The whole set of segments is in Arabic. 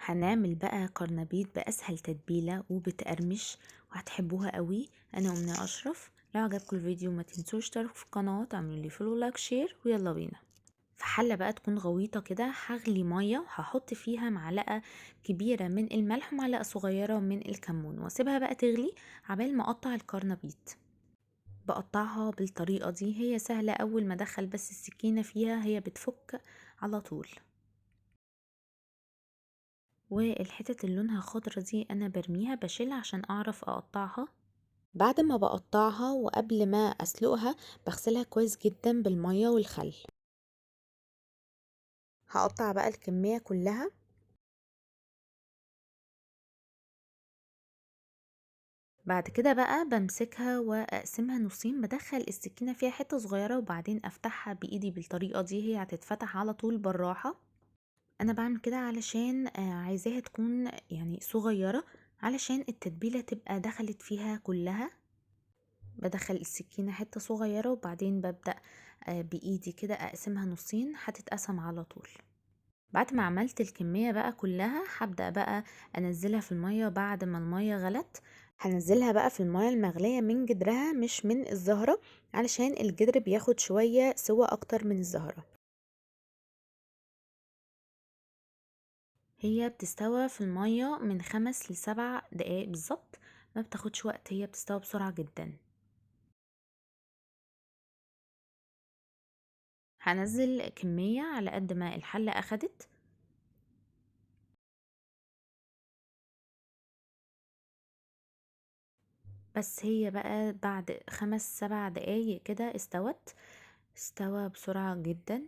هنعمل بقى كرنبيط بأسهل تتبيلة وبتقرمش وهتحبوها قوي. انا أمنية اشرف. لو عجبكم الفيديو ما تنسوش تشتركوا في القناة وتعملوا لي فولو لايك شير، ويلا بينا. في حلة بقى تكون غويطة كده هغلي مية وهحط فيها معلقة كبيرة من الملح ومعلقة صغيرة من الكمون واسيبها بقى تغلي عبال ما اقطع الكرنبيط. بقطعها بالطريقة دي، هي سهلة، اول ما ادخل بس السكينة فيها هي بتفك على طول. والحتت اللي لونها خضرة دي انا برميها بشيلها عشان اعرف اقطعها. بعد ما بقطعها وقبل ما اسلقها بغسلها كويس جدا بالمية والخل. هقطع بقى الكمية كلها. بعد كده بقى بمسكها واقسمها نصين، بدخل السكينة فيها حتة صغيرة وبعدين افتحها بايدي بالطريقة دي، هي هتتفتح على طول بالراحة. انا بعمل كده علشان عايزاها تكون يعني صغيرة علشان التتبيلة تبقى دخلت فيها كلها. بدخل السكينة حتة صغيرة وبعدين ببدأ بإيدي كده أقسمها نصين، هتتقسم على طول. بعد ما عملت الكمية بقى كلها هبدأ بقى أنزلها في المية. بعد ما المية غلت هنزلها بقى في المية المغلية من جدرها مش من الزهرة، علشان الجدر بياخد شوية سوا أكتر من الزهرة. هي بتستوى في المية من 5 ل7 دقايق بالظبط، ما بتاخدش وقت، هي بتستوى بسرعة جدا. هنزل كمية على قد ما الحلة أخدت. بس هي بقى بعد 5 7 دقايق كده استوى بسرعة جدا.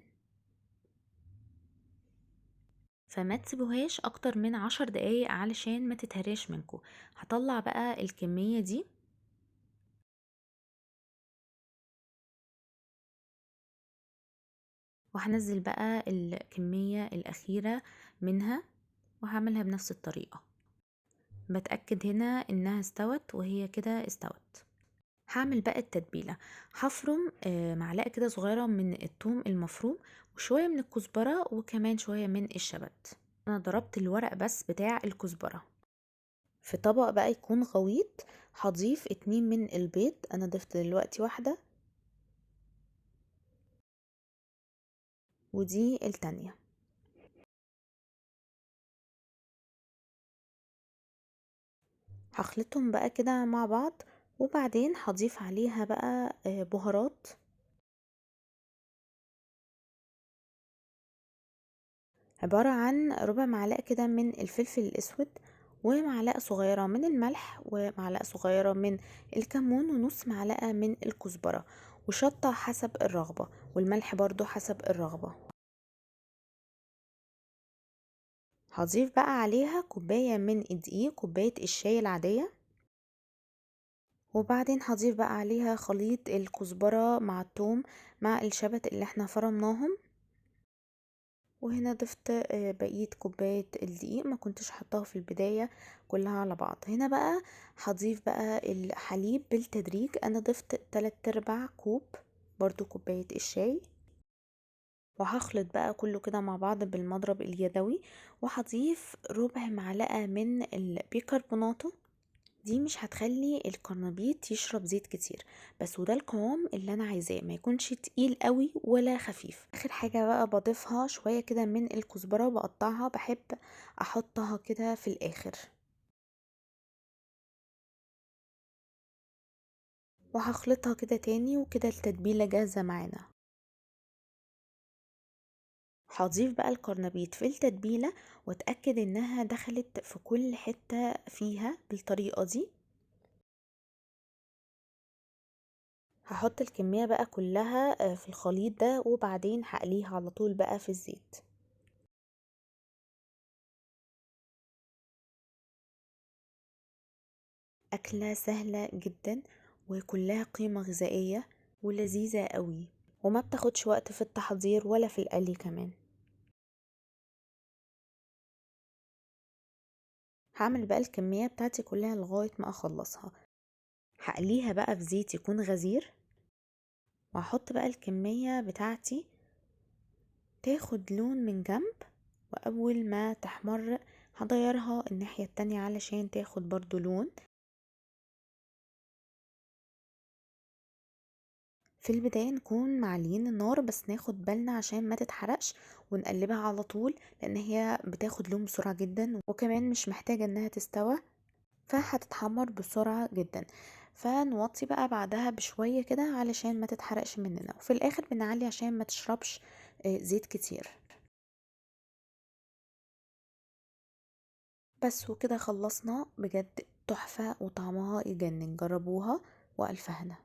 فما تسيبوهاش اكتر من 10 دقايق علشان ما تتهريش منكم. هطلع بقى الكمية دي وهنزل بقى الكمية الأخيرة منها وهعملها بنفس الطريقة. بتأكد هنا انها استوت وهي كده استوت. هعمل بقى التتبيلة. هفرم معلقة كده صغيرة من الثوم المفروم وشوية من الكزبرة وكمان شوية من الشبت. انا ضربت الورق بس بتاع الكزبرة. في طبق بقى يكون غويط هضيف 2 من البيض، انا ضفت دلوقتي واحدة ودي التانية. هخلطهم بقى كده مع بعض وبعدين هضيف عليها بقى بهارات. عبارة عن ربع معلقة كده من الفلفل الأسود ومعلقة صغيرة من الملح ومعلقة صغيرة من الكمون ونص معلقة من الكزبرة وشطة حسب الرغبة، والملح برضو حسب الرغبة. هضيف بقى عليها كوباية من الدقيق، كوباية الشاي العادية، وبعدين هضيف بقى عليها خليط الكزبرة مع الثوم مع الشبت اللي احنا فرمناهم. وهنا ضفت بقية كوباية الدقيق، ما كنتش حطاها في البداية كلها على بعض. هنا بقى هضيف بقى الحليب بالتدريج، انا ضفت 3/4 كوب، برضو كوباية الشاي. وهخلط بقى كله كده مع بعض بالمضرب اليدوي. وهضيف ربع معلقة من البيكربوناتو. دي مش هتخلي الكرنبيط يشرب زيت كتير، بس وده القوام اللي انا عايزاه، ما يكونش تقيل قوي ولا خفيف. اخر حاجة بقى بضيفها شوية كده من الكزبرة، بقطعها، بحب احطها كده في الاخر. وهخلطها كده تاني وكده التتبيلة جاهزة معانا. هضيف بقى الكرنبيط في التتبيلة واتأكد انها دخلت في كل حتة فيها بالطريقة دي. هحط الكمية بقى كلها في الخليط ده وبعدين هقليها على طول بقى في الزيت. أكلة سهلة جدا وكلها قيمة غذائية ولذيذة قوي، وما بتاخدش وقت في التحضير ولا في القلي كمان. هعمل بقى الكمية بتاعتي كلها لغاية ما اخلصها. هقليها بقى في زيت يكون غزير، وهحط بقى الكمية بتاعتي تاخد لون من جنب، واول ما تحمر هغيرها الناحية التانية علشان تاخد برضو لون. في البداية نكون معليين النار بس ناخد بالنا عشان ما تتحرقش، ونقلبها على طول لان هي بتاخد لون بسرعة جدا، وكمان مش محتاجة انها تستوى فهتتحمر بسرعة جدا. فنوطي بقى بعدها بشوية كده علشان ما تتحرقش مننا، وفي الاخر بنعلي عشان ما تشربش زيت كتير. بس وكده خلصنا، بجد تحفة وطعمها يجنن، جربوها وألف هنا.